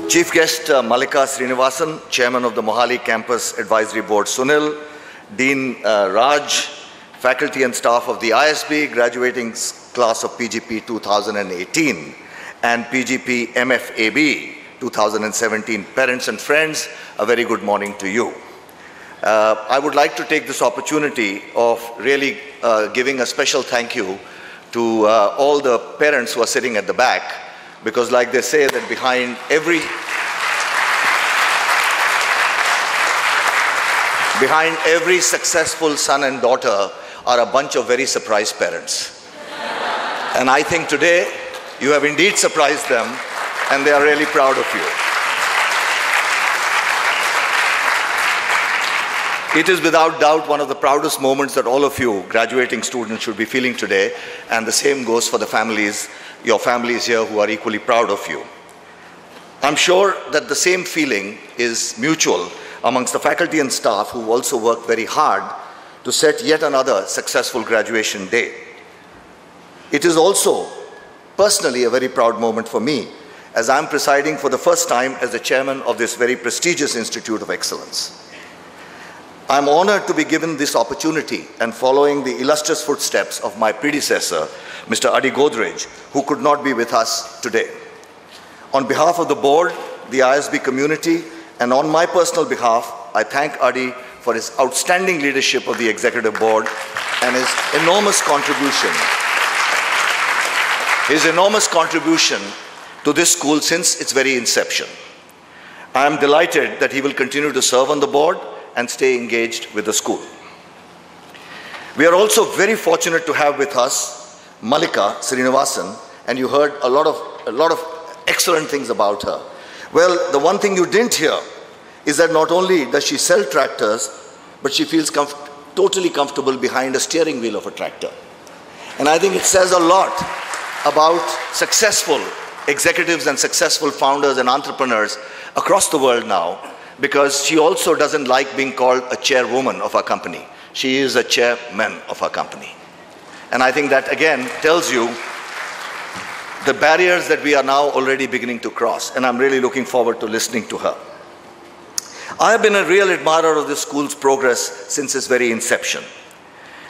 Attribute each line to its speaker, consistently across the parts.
Speaker 1: Chief Guest Malika Srinivasan, Chairman of the Mohali Campus Advisory Board Sunil, Dean Raj, faculty and staff of the ISB, graduating class of PGP 2018 and PGP MFAB 2017, parents and friends, a very good morning to you. I would like to take this opportunity of really giving a special thank you to all the parents who are sitting at the back, because like they say that behind every successful son and daughter are a bunch of very surprised parents. And I think today you have indeed surprised them and they are really proud of you. It is without doubt one of the proudest moments that all of you graduating students should be feeling today, and the same goes for the families, your families here who are equally proud of you. I'm sure that the same feeling is mutual amongst the faculty and staff who also worked very hard to set yet another successful graduation day. It is also personally a very proud moment for me, as I'm presiding for the first time as the chairman of this very prestigious Institute of Excellence. I'm honored to be given this opportunity and following the illustrious footsteps of my predecessor, Mr. Adi Godrej, who could not be with us today. On behalf of the board, the ISB community, and on my personal behalf, I thank Adi for his outstanding leadership of the executive board and his enormous contribution to this school since its very inception. I am delighted that he will continue to serve on the board and stay engaged with the school. We are also very fortunate to have with us Malika Srinivasan, and you heard a lot of excellent things about her. Well, the one thing you didn't hear is that not only does she sell tractors, but she feels totally comfortable behind a steering wheel of a tractor. And I think it says a lot about successful executives and successful founders and entrepreneurs across the world now, because she also doesn't like being called a chairwoman of our company. She is a chairman of our company. And I think that again tells you the barriers that we are now already beginning to cross, and I'm really looking forward to listening to her. I have been a real admirer of this school's progress since its very inception.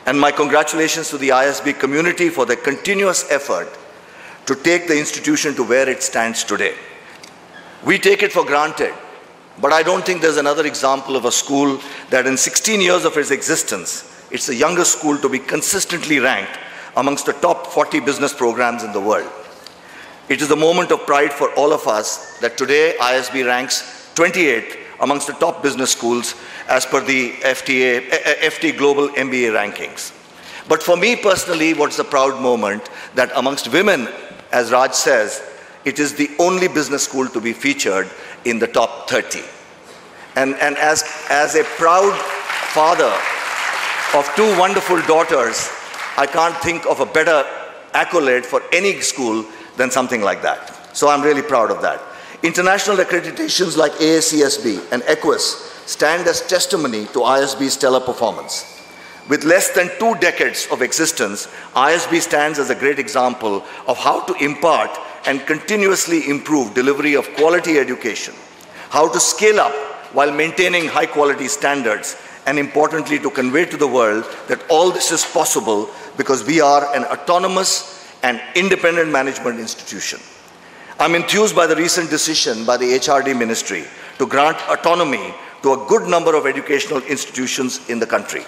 Speaker 1: And my congratulations to the ISB community for their continuous effort to take the institution to where it stands today. We take it for granted, but I don't think there's another example of a school that in 16 years of its existence, it's the youngest school to be consistently ranked amongst the top 40 business programs in the world. It is a moment of pride for all of us that today ISB ranks 28th amongst the top business schools as per the FT Global MBA rankings. But for me personally, what's a proud moment that amongst women, as Raj says, it is the only business school to be featured in the top 30. And as a proud father of two wonderful daughters, I can't think of a better accolade for any school than something like that. So I'm really proud of that. International accreditations like AACSB and EQUIS stand as testimony to ISB's stellar performance. With less than 2 decades of existence, ISB stands as a great example of how to impart and continuously improve delivery of quality education, how to scale up while maintaining high quality standards, and importantly to convey to the world that all this is possible because we are an autonomous and independent management institution. I'm enthused by the recent decision by the HRD Ministry to grant autonomy to a good number of educational institutions in the country.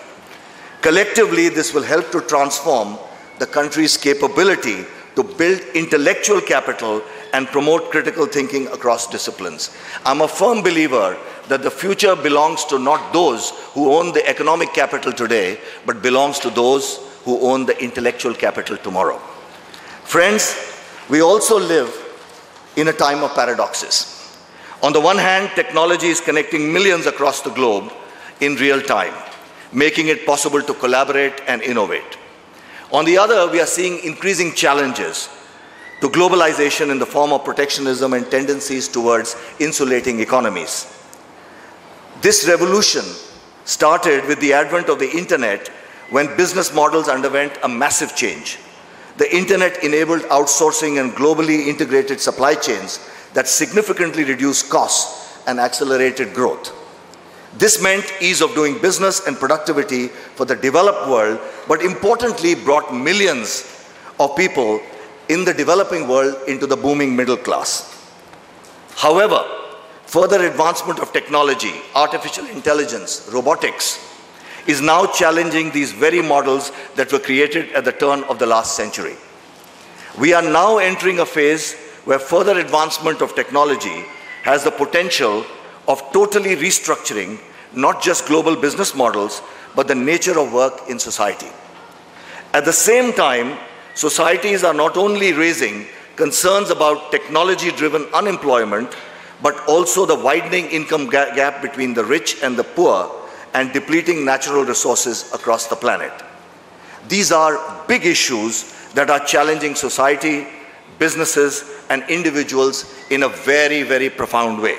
Speaker 1: Collectively, this will help to transform the country's capability to build intellectual capital and promote critical thinking across disciplines. I'm a firm believer that the future belongs to not those who own the economic capital today, but belongs to those who own the intellectual capital tomorrow. Friends, we also live in a time of paradoxes. On the one hand, technology is connecting millions across the globe in real time, making it possible to collaborate and innovate. On the other, we are seeing increasing challenges to globalization in the form of protectionism and tendencies towards insulating economies. This revolution started with the advent of the internet when business models underwent a massive change. The internet enabled outsourcing and globally integrated supply chains, that significantly reduced costs and accelerated growth. This meant ease of doing business and productivity for the developed world, but importantly brought millions of people in the developing world into the booming middle class. However, further advancement of technology, artificial intelligence, robotics, is now challenging these very models that were created at the turn of the last century. We are now entering a phase where further advancement of technology has the potential of totally restructuring not just global business models, but the nature of work in society. At the same time, societies are not only raising concerns about technology-driven unemployment, but also the widening income gap between the rich and the poor and depleting natural resources across the planet. These are big issues that are challenging society, businesses, and individuals in a very, very profound way.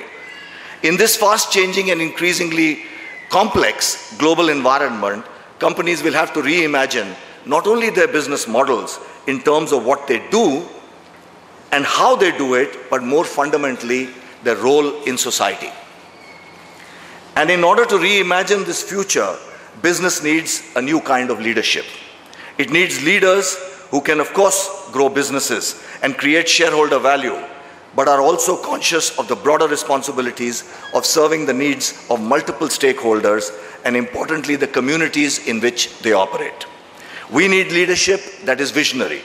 Speaker 1: In this fast-changing and increasingly complex global environment, companies will have to reimagine not only their business models in terms of what they do and how they do it, but more fundamentally, their role in society. And in order to reimagine this future, business needs a new kind of leadership. It needs leaders who can, of course, grow businesses and create shareholder value, but are also conscious of the broader responsibilities of serving the needs of multiple stakeholders and, importantly, the communities in which they operate. We need leadership that is visionary,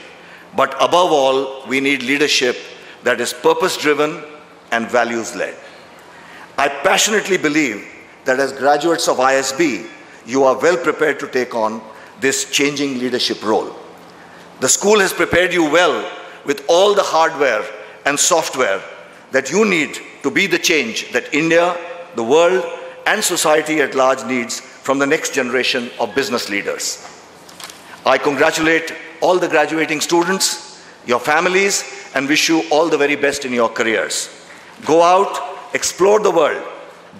Speaker 1: but above all, we need leadership that is purpose-driven and values-led. I passionately believe that as graduates of ISB, you are well prepared to take on this changing leadership role. The school has prepared you well with all the hardware and software that you need to be the change that India, the world, and society at large needs from the next generation of business leaders. I congratulate all the graduating students, your families, and wish you all the very best in your careers. Go out, explore the world,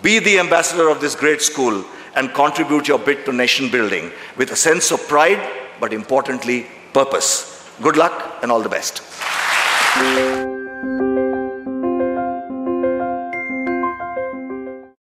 Speaker 1: be the ambassador of this great school, and contribute your bit to nation building with a sense of pride, but importantly, purpose. Good luck and all the best.